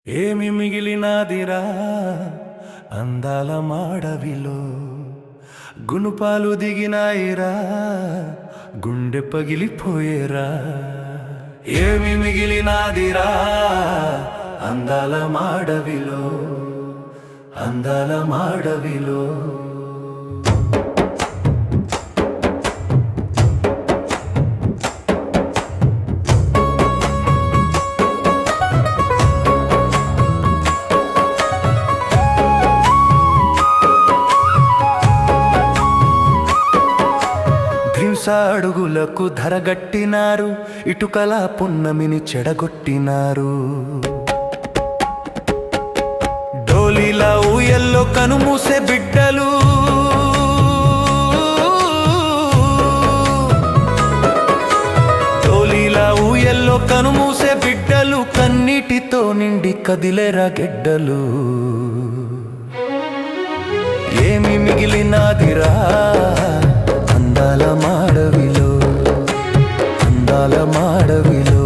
ఏమి మిగిలినాదిరా అందాల మాడవిలో గునుపాలు దిగినాయిరా గుండె పగిలిపోయేరా ఏమి మిగిలినాదిరా అందాల మాడవిలో అందాల మాడవిలో అడుగులకు ధరగట్టినారు ఇటుకల పున్నమిని చెడగొట్టినారు డోలీలా ఊయల్లో కనుమూసే బిడ్డలు డోలీలా ఊయల్లో కనుమూసే బిడ్డలు కన్నీటితో నిండి కదిలేరా గెడ్డలు ఏమి మిగిలినాదిరా అందాల మాడవిలో అందాల మాడవిలో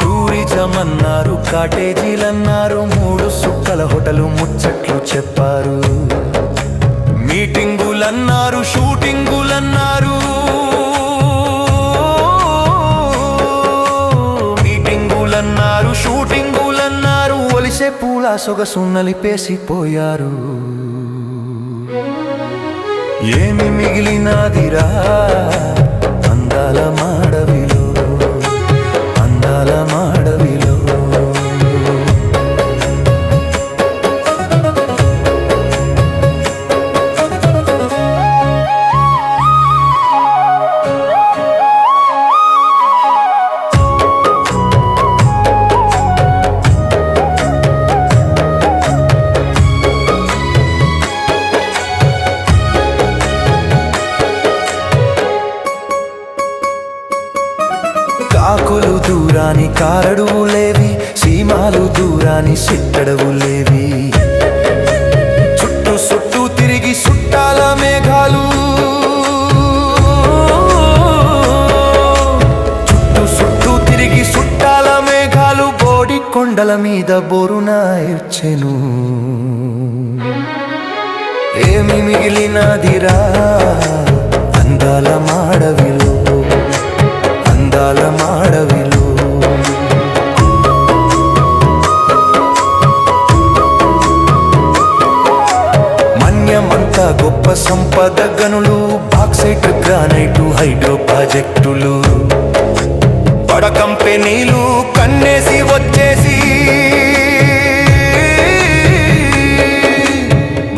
టూరిజం అన్నారు కాటేజీలన్నారు 3 సుక్కల హోటలు ముచ్చట్లు చెప్పారు మీటింగులన్నారు షూటింగులన్నారు మీటింగులన్నారు షూటింగులన్నారు ఒలిసే పూల సొగసు నలిపేసిపోయారు ఏమి మిగిలినాదిరా అందాల మాడవిలో అందాల మాడవిలో కాకులు దూరాని కారడువులేవి సీమాలు దూరాని సిట్టడవులేవి చుట్టూ చుట్టూ తిరిగి సుట్టాల మేఘాలు చుట్టూ చుట్టూ తిరిగి సుట్టాల మేఘాలు బోడి కొండల మీద బోరునాయిర్చెను ఏమి మిగిలినాదిరా అందాల మాడవిలో అందాల మాడవిలో మన్యమంతా గొప్ప సంపద గనులు బాక్సైట్ గ్రానైటు హైడ్రో ప్రాజెక్టులు బడ కంపెనీలు కన్నేసి వచ్చేసి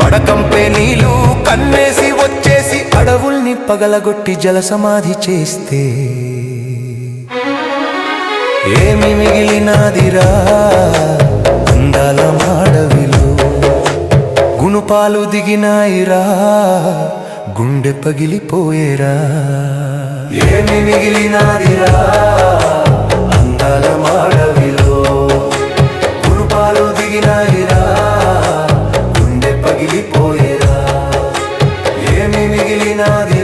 బడ కంపెనీలు కన్నేసి వచ్చేసి అడవుల్ని పగలగొట్టి జలసమాధి చేస్తే ఏమి మిగిలినాదిరా అందాల మాడవిలో గునుపాలు దిగినాయిరా గుండె పగిలిపోయేరా ఏమి మిగిలినాదిరా అందాల మాడవిలో గునుపాలు దిగినాయిరా గుండె పగిలిపోయేరా ఏమి మిగిలినాది